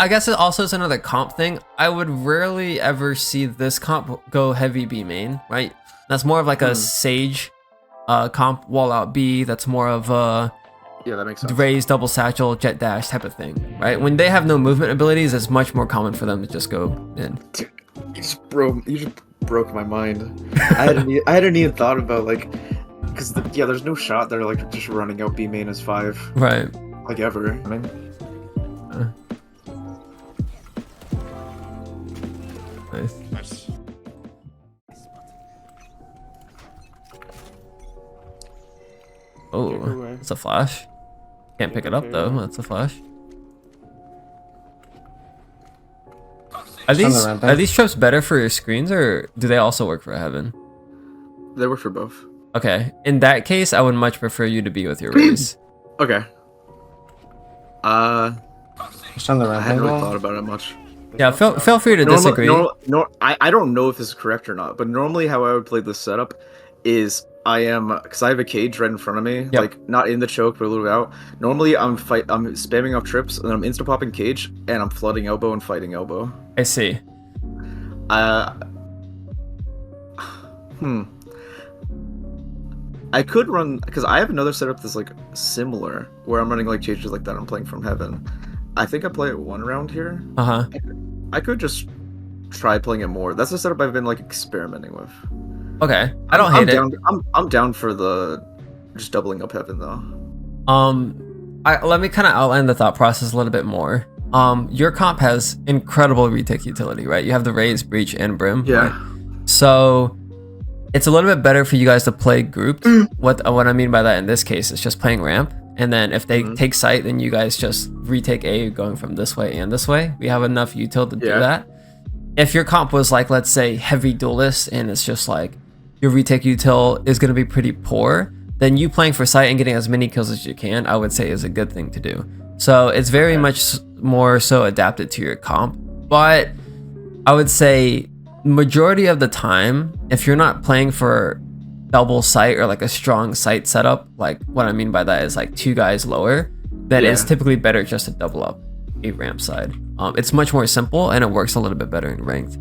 I guess it also is another comp thing. I would rarely ever see this comp go heavy B main, right? That's more of like a Sage comp wall out B. That's more of a yeah, that makes sense. raise, double satchel, jet dash type of thing, right? When they have no movement abilities, it's much more common for them to just go in. Dude, you just broke my mind. I hadn't even thought about like, because yeah, there's no shot they're like just running out B main as 5, Right? like ever. I mean, Nice. Nice. Oh, it's a flash. Can't pick it up though. That's a flash. Are these trips better for your screens, or do they also work for Heaven? they work for both. Okay, in that case, I would much prefer you to be with your raise. Okay. Just on the I ramp hadn't really angle. thought about it much. Yeah, feel free to disagree. I don't know if this is correct or not, but normally how I would play this setup is because I have a cage right in front of me, like not in the choke but a little bit out. Normally I'm spamming off trips and then I'm insta popping cage and I'm flooding elbow and fighting elbow. I see. I could run because I have another setup that's like similar where I'm running like cages like that. I'm playing from Heaven. I think I play it one round here. I could just try playing it more. That's the setup I've been like experimenting with. Okay, I don't hate it. I'm down for the just doubling up Heaven though. Let me kind of outline the thought process a little bit more. Your comp has incredible retake utility, right? You have the raise, breach, and brim. Yeah. Right? So it's a little bit better for you guys to play grouped. What I mean by that in this case is just playing ramp, and then if they take site, then you guys just retake A going from this way and this way. We have enough util to do that. If your comp was like, let's say, heavy duelist, and it's just like your retake util is going to be pretty poor, then you playing for site and getting as many kills as you can, I would say is a good thing to do. So it's very much more so adapted to your comp. But I would say majority of the time, if you're not playing for double site or like a strong site setup, like what I mean by that is like 2 guys lower, then it's typically better just to double up a ramp side. It's much more simple and it works a little bit better in ranked.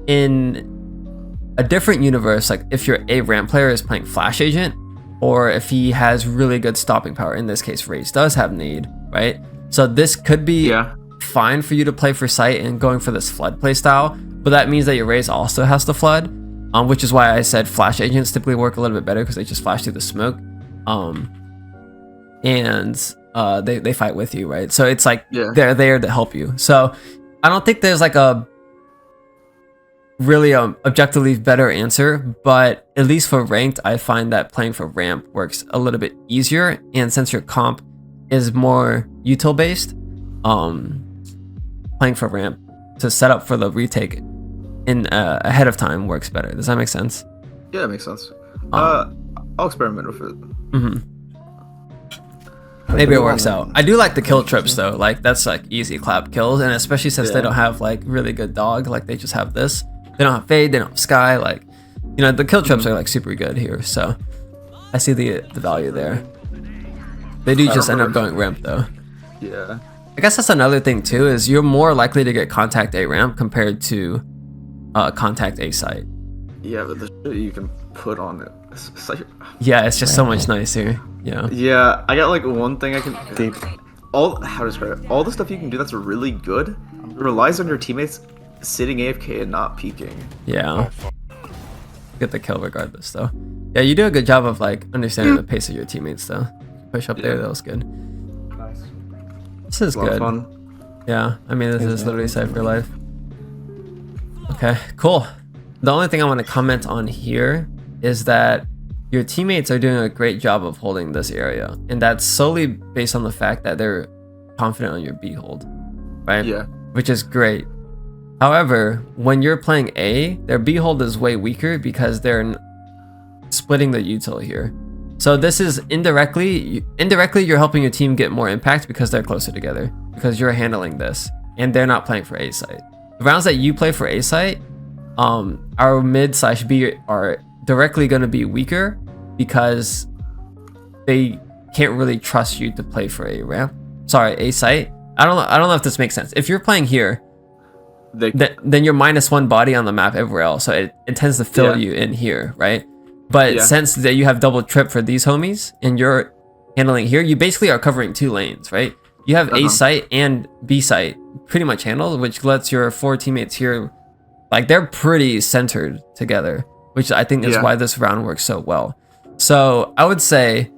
In a different universe, like if your A ramp player is playing Flash Agent, or if he has really good stopping power, in this case Raze does have need, right? So this could be fine for you to play for sight and going for this flood play style, but that means that your Raze also has to flood, which is why I said Flash Agents typically work a little bit better because they just flash through the smoke, and they fight with you, right? So it's like they're there to help you. So I don't think there's like a really objectively better answer, but at least for ranked, I find that playing for ramp works a little bit easier, and since your comp is more util based, playing for ramp to set up for the retake in ahead of time works better. Does that make sense? Yeah, that makes sense. I'll experiment with it. Maybe it works out. I do like the kill trips though. Like that's like easy clap kills, and especially since they don't have like really good dog, like they just have this. They don't have fade, they don't have sky, like, you know, the kill trips are like super good here, so I see the value there. They do just end up going ramp though. Yeah. I guess that's another thing too, is you're more likely to get contact A ramp compared to contact A site. Yeah, but the shit you can put on it. It's like, yeah, it's just so much nicer. Yeah. Yeah, I got like one thing I can how to describe it? All the stuff you can do that's really good relies on your teammates sitting AFK and not peeking. Yeah. Get the kill regardless though. Yeah, you do a good job of like understanding the pace of your teammates though. Push up there, that was good. Nice. This is good. Fun. Yeah, I mean this is literally Cypher life. Okay, cool. The only thing I want to comment on here is that your teammates are doing a great job of holding this area, and that's solely based on the fact that they're confident on your B hold, right? Yeah. Which is great. However, when you're playing A, their B hold is way weaker because they're splitting the util here. So this is indirectly you're helping your team get more impact because they're closer together, because you're handling this and they're not playing for A site. The rounds that you play for A site, our mid/B are directly going to be weaker because they can't really trust you to play for A site, I don't know if this makes sense. If you're playing here, then you're -1 body on the map everywhere else, so it tends to fill you in here, right? But since that you have double trip for these homies and you're handling here, you basically are covering 2 lanes, right? You have A site and B site pretty much handled, which lets your 4 teammates here, like, they're pretty centered together, which I think is why this round works so well. So I would say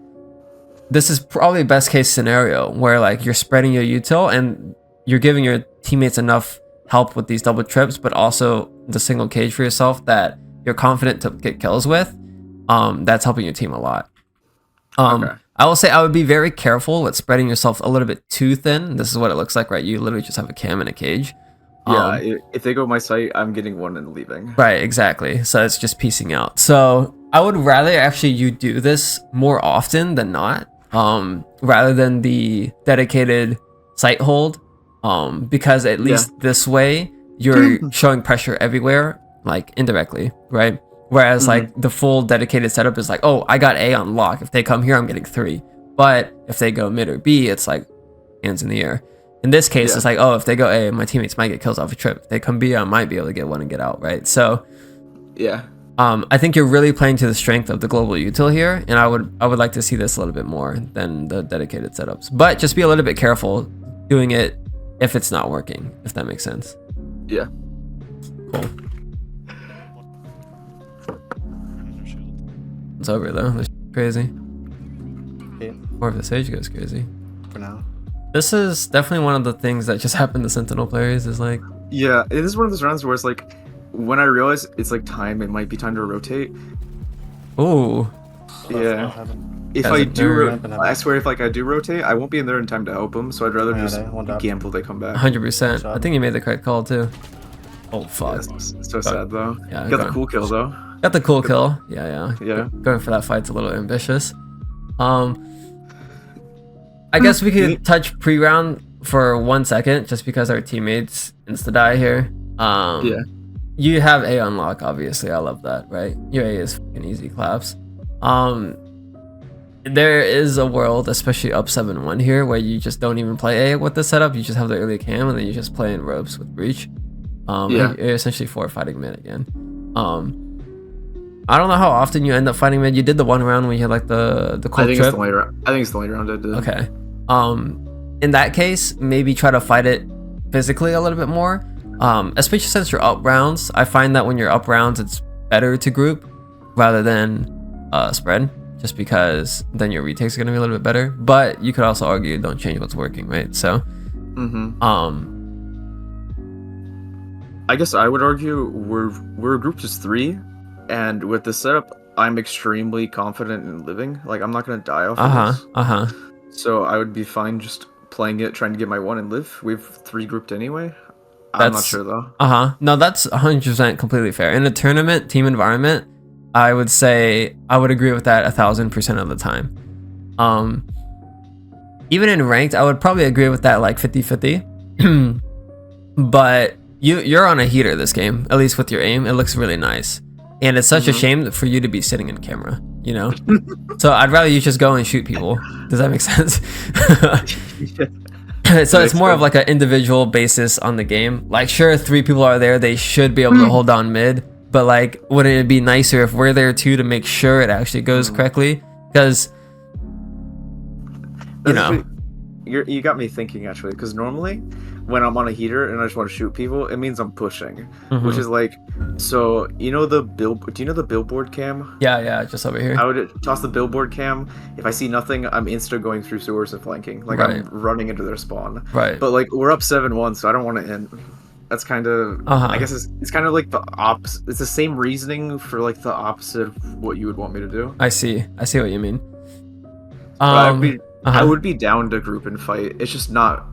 this is probably best case scenario where, like, you're spreading your util and you're giving your teammates enough help with these double trips, but also the single cage for yourself that you're confident to get kills with. That's helping your team a lot. I will say I would be very careful with spreading yourself a little bit too thin. This is what it looks like, right? You literally just have a cam and a cage. Yeah, if they go my site, I'm getting one and leaving. Right, exactly. So it's just piecing out. So I would rather actually you do this more often than not, rather than the dedicated site hold, because at least this way you're showing pressure everywhere, like indirectly, right? Whereas like the full dedicated setup is like, oh, I got A on lock. If they come here, I'm getting 3. But if they go mid or B, it's like hands in the air. In this case, it's like, oh, if they go A, my teammates might get kills off a trip. If they come B, I might be able to get one and get out, right? So, I think you're really playing to the strength of the global util here, and I would like to see this a little bit more than the dedicated setups. But just be a little bit careful doing it if it's not working, if that makes sense. Yeah. Cool. It's over though. This crazy. Or if the sage goes crazy. For now. This is definitely one of the things that just happened to Sentinel players is like... Yeah, it is one of those rounds where it's like, when I realize it's like time, it might be time to rotate. Ooh. Yeah. If I do, I swear if like I do rotate, I won't be in there in time to help them, so I'd rather just gamble they come back. 100%. I think you made the correct call too. Oh fuck. Yeah, it's so sad though. Yeah, got the cool kill though. Got the cool kill. Yeah. Yeah. Going for that fight's a little ambitious. I guess we could touch pre-round for 1 second, just because our teammates insta-die here. Yeah. You have A unlock, obviously. I love that, right? Your A is fucking easy claps. There is a world, especially up 7-1 here, where you just don't even play A with the setup. You just have the early cam, and then you just play in ropes with breach. You're essentially 4 fighting mid again. I don't know how often you end up fighting mid. You did the 1 round when you had like the cool trip. It's the only round. I think it's the only round I did. Okay. In that case, maybe try to fight it physically a little bit more. Especially since you're up rounds. I find that when you're up rounds, it's better to group rather than spread, just because then your retakes are gonna be a little bit better. But you could also argue don't change what's working, right? So, I guess I would argue we're a group just 3. And with this setup, I'm extremely confident in living. Like, I'm not going to die off of this. So I would be fine just playing it, trying to get my 1 and live. We've 3 grouped anyway. I'm not sure, though. No, that's 100% completely fair. In a tournament, team environment, I would say I would agree with that 1,000% of the time. Even in ranked, I would probably agree with that like 50-50. But you're on a heater this game, at least with your aim. It looks really nice. And it's such a shame for you to be sitting in camera, you know? So I'd rather you just go and shoot people. Does that make sense? So it's more of like an individual basis on the game. Like, sure, 3 people are there. They should be able to hold down mid. But like, wouldn't it be nicer if we're there too to make sure it actually goes correctly? Because, you know. You got me thinking, actually. Because normally, when I'm on a heater and I just want to shoot people, it means I'm pushing, which is like, so do you know the billboard cam? Yeah, just over here. I would toss the billboard cam. If I see nothing, I'm insta going through sewers and flanking, like I'm running into their spawn. Right. But like we're up 7-1, so I don't want to end. That's kind of, I guess it's kind of like the opposite. It's the same reasoning for like the opposite of what you would want me to do. I see what you mean. I would be down to group and fight. It's just not.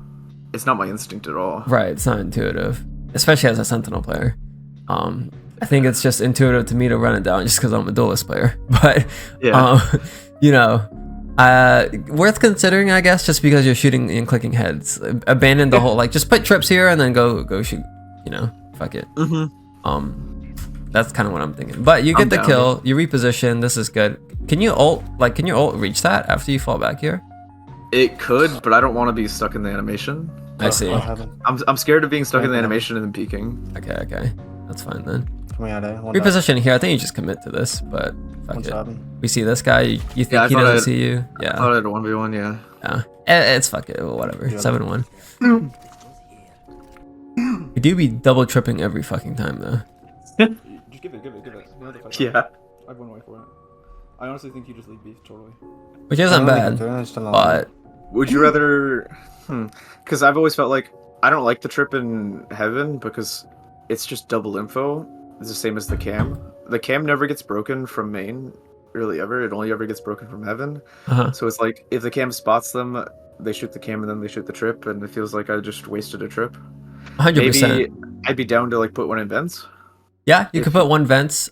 It's not my instinct at all. Right, it's not intuitive, especially as a Sentinel player. I think it's just intuitive to me to run it down just because I'm a duelist player. But you know, worth considering, I guess, just because you're shooting and clicking heads. Abandon the whole, like, just put trips here and then go shoot. You know, fuck it. That's kind of what I'm thinking. But you get the kill, you reposition. This is good. Can you ult? Like, can your ult reach that after you fall back here? It could, but I don't want to be stuck in the animation. I see. I'm scared of being stuck in the animation and then peeking. Okay. That's fine then. Coming out A. Reposition here. I think you just commit to this, but fuck it. We see this guy. You think he doesn't see you? Yeah. I thought I had a 1v1, yeah. Yeah. It's fuck it. Whatever. 7-1. You do be double tripping every fucking time though. Just give it. Yeah. I'd run away for it. I honestly think you just leave beef totally. Which isn't bad, but would you rather? Because I've always felt like I don't like the trip in Heaven because it's just double info. It's the same as the cam. The cam never gets broken from main, really ever. It only ever gets broken from Heaven. So it's like if the cam spots them, they shoot the cam and then they shoot the trip, and it feels like I just wasted a trip. 100%. Maybe I'd be down to like put one in vents. Yeah, you could put one vents.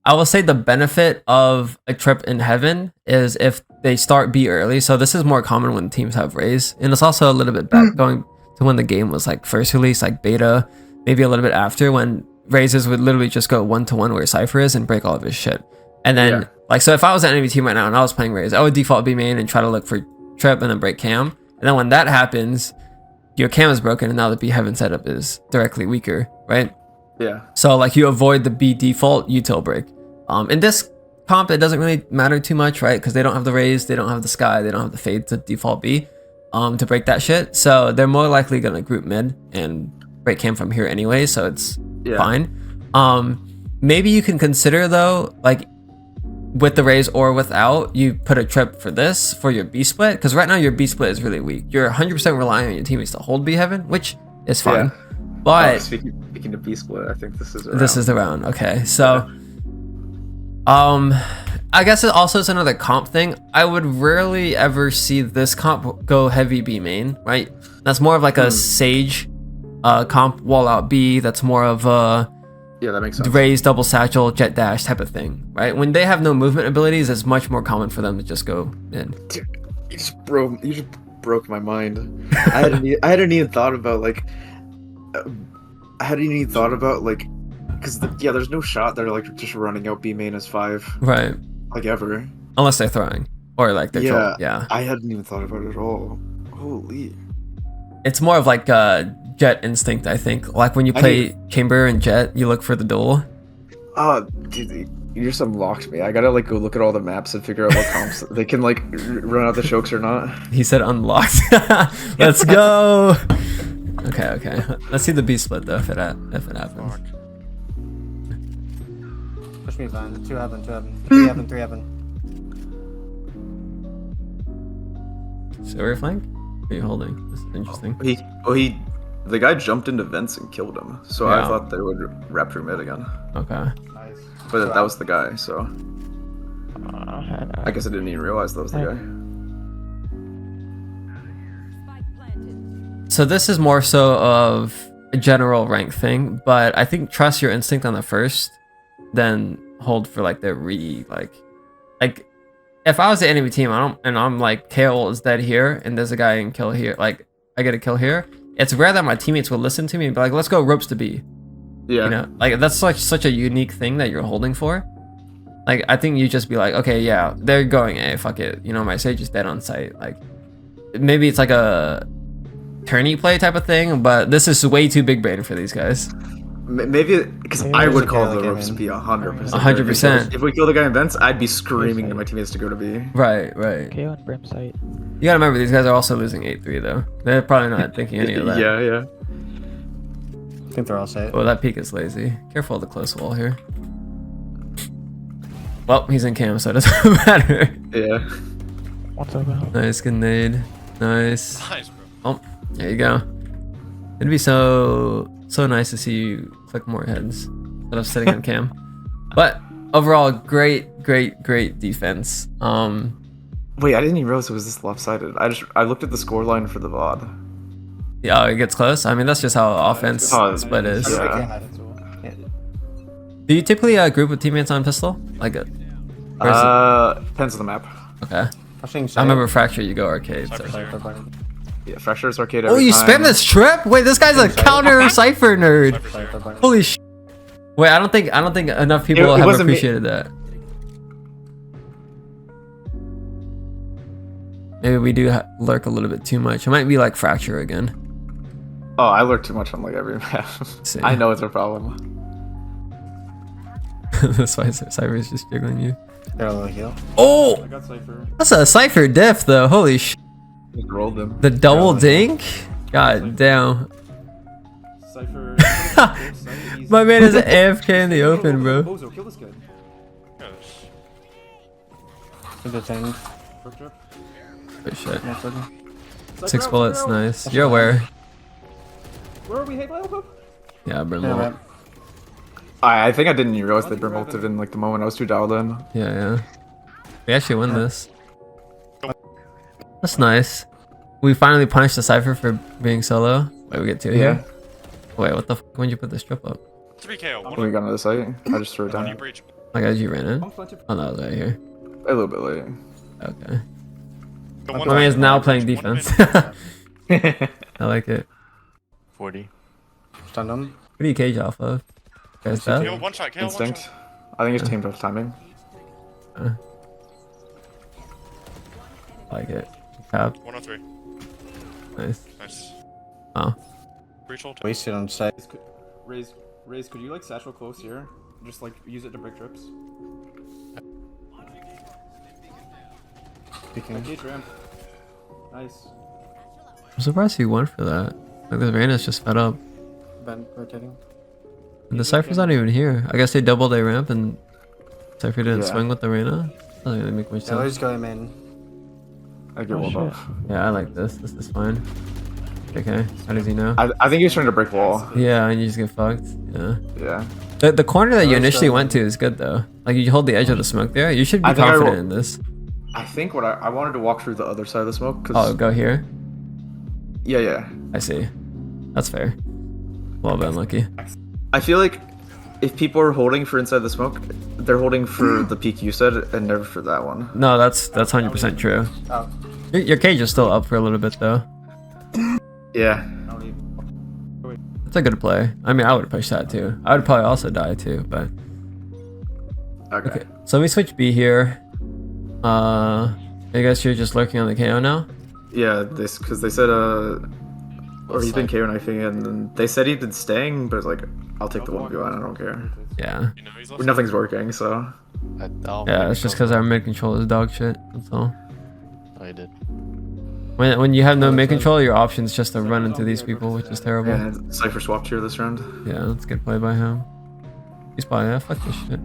I will say the benefit of a trip in Heaven is if they start B early. So this is more common when teams have Raze, and it's also a little bit back going to when the game was like first released, like beta, maybe a little bit after, when Razes would literally just go 1-to-1 where Cypher is and break all of his shit. And then like, so if I was an enemy team right now and I was playing Raze, I would default B main and try to look for trip and then break cam. And then when that happens, your cam is broken and now the B Heaven setup is directly weaker, right? Yeah. So like you avoid the B default util break. In this comp, it doesn't really matter too much, right? Because they don't have the Raze, they don't have the Sky, they don't have the Fade to default B to break that shit. So they're more likely gonna group mid and break cam from here anyway, so it's fine. Maybe you can consider though, like with the Raze or without, you put a trip for this for your B split, because right now your B split is really weak. You're 100% relying on your teammates to hold B Heaven, which is fine. Yeah. But speaking of B split, I think this is the round. Okay, so I guess it also is another comp thing. I would rarely ever see this comp go heavy B main, right? That's more of like a Sage comp wall out B. That's more of a that makes sense. Raze double satchel jet dash type of thing, right? When they have no movement abilities, it's much more common for them to just go in. Dude, you just broke my mind. I hadn't even thought about like. I hadn't even thought about like, because there's no shot they're like just running out B main as 5, right? Like ever, unless they're throwing or like they're trolling. Yeah. I hadn't even thought about it at all. Holy. It's more of like Jet instinct, I think. Like when you play Chamber and Jet, you look for the duel. Oh, dude, you just unlocked me. I gotta like go look at all the maps and figure out what comps they can like run out the chokes or not. He said unlocked. Let's go. Okay. Let's see the B split though, if it happens. Push me, Van. 2 Heaven, 3 Heaven, 3 Heaven. Silver flank? What are you holding? This is interesting. The guy jumped into vents and killed him, so I thought they would wrap through mid again. Okay. Nice. But that was the guy, so I guess I didn't even realize that was the guy. So this is more so of a general rank thing, but I think trust your instinct on the first, then hold for like the like if I was the enemy team, I'm like Kale is dead here and there's a guy in kill here, like I get a kill here. It's rare that my teammates will listen to me and be like, let's go ropes to B. Yeah. You know, like that's like such a unique thing that you're holding for. Like I think you just be like, okay, yeah, they're going A, fuck it. You know, my Sage is dead on site. Like maybe it's like a tourney play type of thing, but this is way too big brain for these guys. Maybe because I would call the ropes to be 100%. 100%. If we kill the guy in vents, I'd be screaming to my teammates to go to B. Right. Okay, on Brim site. You gotta remember, these guys are also losing 8-3 though. They're probably not thinking any of that. Yeah. I think they're all safe. Oh, that peak is lazy. Careful of the close wall here. Well, he's in cam, so it doesn't matter. Yeah. What's up, Al? Nice grenade. Nice. Nice, bro. Oh, there you go. It'd be so nice to see you click more heads instead of sitting on cam. But overall, great defense. Wait, I didn't even realize it was this lopsided. I looked at the scoreline for the VOD. Yeah, it gets close. I mean, that's just how offense split is. Yeah. Do you typically group with teammates on pistol? Like a depends on the map. okay. I remember Fracture, you go arcade. So. Yeah, Fracture's arcade. Oh, you spam this trip? Wait, this guy's a counter Cypher nerd. Holy sh! Wait, I don't think enough people have appreciated that. Maybe we do lurk a little bit too much. It might be like Fracture again. Oh, I lurk too much on like every map. See. I know it's a problem. That's why Cypher's just jiggling you. They're a little heal. Oh! I got Cypher. That's a Cypher diff though. Holy sh! Just rolled them. The double dink? God damn. Cypher. My man is AFK in the open, bro. Bozo, kill this guy. Detained. Brook drop. Oh shit. Yeah, so- Cypher 6 out, bullets, Cypher out. nice. You're aware. Where are we? Hey, Lyle? Yeah, brim Yeah, ult. right. I think I didn't even realize they brim ulted in like the moment I was too dialed in. Yeah, yeah. We actually win this. That's nice. We finally punished the Cypher for being solo. Wait, we get 2 here? Wait, what the f? When'd you put this trip up? 3 KO. When we got into the site, I just threw it One down. you breach. My guys, you ran in? I'm flanking. Oh, no, it was right here. A little bit late. Okay. The My one man is mid, now one playing breach, one defense. mid. I like it. 40. Stunned him. What do you cage off of? Guys, KO dead? one shot, KO one Instinct. shot. I think it's teamed off timing. I like it. Cap. 103. Nice. Nice. Oh. Breach ult. Wasted on site. Raise, could you like satchel close here? Just like use it to break trips. Speaking. Cage ramp. Nice. I'm surprised he went for that. Like, the Reyna's just fed up. Ben rotating. And the Cypher's not even here. I guess they doubled a ramp and Cypher didn't Yeah. swing with the Reyna. Doesn't really make much Yeah, sense. let's go in. I get Oh, walled shit. off. Yeah, I like this. This is fine. Okay, how does he know? I think he was trying to break wall. Yeah, and you just get fucked. Yeah. Yeah. The corner that you Let's initially go. went to is good though. Like you hold the edge of the smoke there. You should be I think I confident will- in this. I think what I wanted to walk through the other side of the smoke. Cause, Oh, go here. yeah. I see. That's fair. A little bit unlucky. I feel like if people are holding for inside the smoke, they're holding for the peak you said and never for that one. No, that's 100% true. Oh. Your cage is still up for a little bit though. Yeah. I'll leave. It's a good play. I mean, I would push that too. I would probably also die too, but Okay. okay. So let me switch B here. I guess you're just lurking on the KO now. Yeah, this because they said or he's been KO knifing and then they said he'd been staying, but it's like I'll take the 1v1, I don't care. Yeah. You know, he's left. Nothing's working, so Yeah, it's just because our mid control is dog shit. That's all. Oh, he did. When you have no mid control, your option is just to run into these people, which is terrible. yeah, Cypher swapped here this round. Yeah, that's a good play by him. He's probably, yeah, fuck this shit.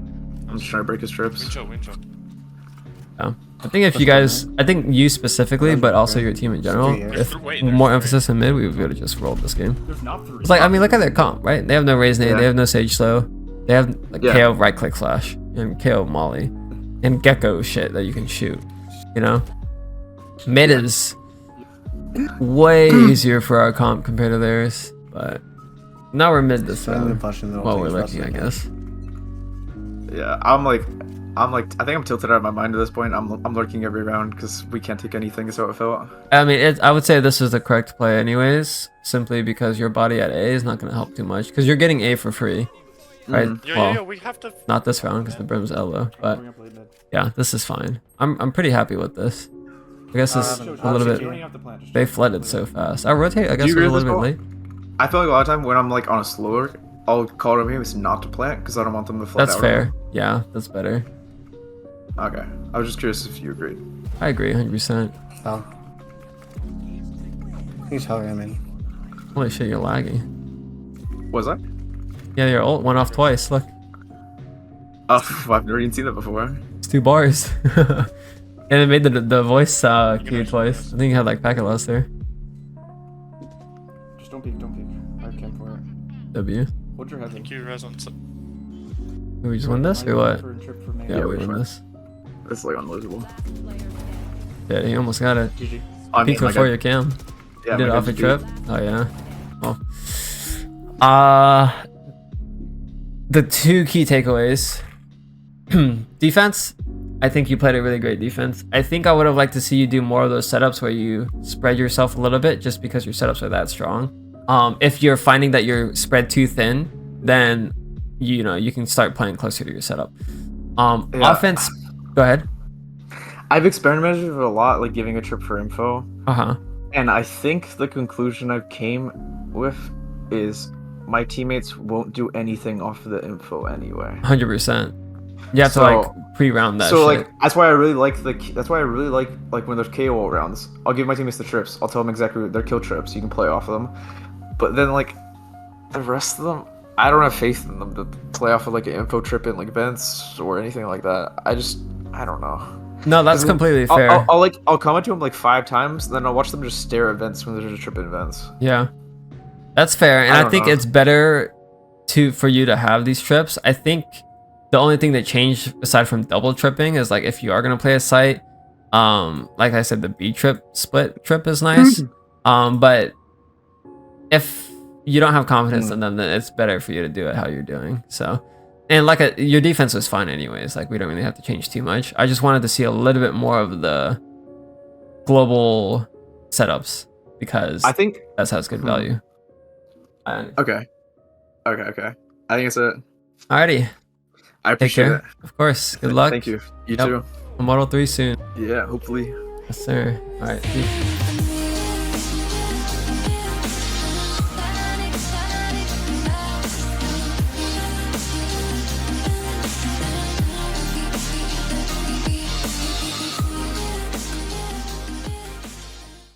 I'm just trying to break his trips. Win shot. Yeah. I think if you guys, I think you specifically, but also your team in general, if Wait, more there's emphasis in mid, we would have just rolled this game. There's not 3. It's like, I mean, look at their comp, right? They have no raise nade, Yeah. they have no sage slow, they have like Yeah. KO right click flash, and KO molly, and gecko shit that you can shoot, you know? Mid is way easier for our comp compared to theirs, but now we're mid this I'm time. pushing the Well, we're lucky, I guess. Yeah, I'm like, I think I'm tilted out of my mind at this point. I'm lurking every round because we can't take anything. Is how it felt. I mean, I would say this is the correct play anyways, simply because your body at A is not going to help too much, because you're getting A for free, right? Yeah, we have to. Not this round because the brim's elbow, but Bring up late mid. yeah, this is fine. I'm pretty happy with this. I guess it's haven't- a little You bit. don't even have to plant, just They try to flooded play so it. fast. I'll rotate. I guess you we're a agree with little bit this, late. I feel like a lot of time when I'm like on a slower, I'll call it is not to plant because I don't want them to flood That's out. fair. Yeah, that's better. Okay, I was just curious if you agreed. I agree 100%. Oh. He's hungry, I mean. Holy shit, you're lagging. Was I? Yeah, your ult went off twice. Look, Oh, I've never even seen that before. it's 2 bars. And it made the voice cue twice. I think you had like packet loss there. Just don't peek, don't peek. I have camp for it. W. Hold your head in. Thank you, Res on. Did we just win this or what? Yeah, we won this. It's like unlosable. Yeah, you almost got it. GG. I mean, Peek like, before your cam. yeah, You did it my off a guys trip? beat- Oh yeah. Well. The 2 key takeaways. Defense. I think you played a really great defense. I think I would have liked to see you do more of those setups where you spread yourself a little bit just because your setups are that strong. If you're finding that you're spread too thin, then you know you can start playing closer to your setup. Yeah. Offense. Go ahead. I've experimented with a lot, like giving a trip for info, Uh-huh. and I think the conclusion I've came with is my teammates won't do anything off of the info anyway. 100%. You have to like pre-round that. So shit. like that's why I really like when there's KO rounds. I'll give my teammates the trips. I'll tell them exactly their kill trips. You can play off of them. But then like the rest of them, I don't have faith in them to play off of like an info trip in like events or anything like that. I don't know. No, that's completely fair. I'll comment to them like 5 times, then I'll watch them just stare at events when there's a trip in events. Yeah, that's fair, and I think it's better for you to have these trips. I think the only thing that changed aside from double tripping is like if you are gonna play a site, like I said, the B trip split trip is nice. But if you don't have confidence in them, then it's better for you to do it how you're doing. So, and like your defense was fine anyways. Like we don't really have to change too much. I just wanted to see a little bit more of the global setups because I think that's how it's good value. Okay. I think it's it. Alrighty. I appreciate it. Of course. Good luck. Thank you. You too. Model 3 soon. Yeah, hopefully. Yes, sir. All right. Peace.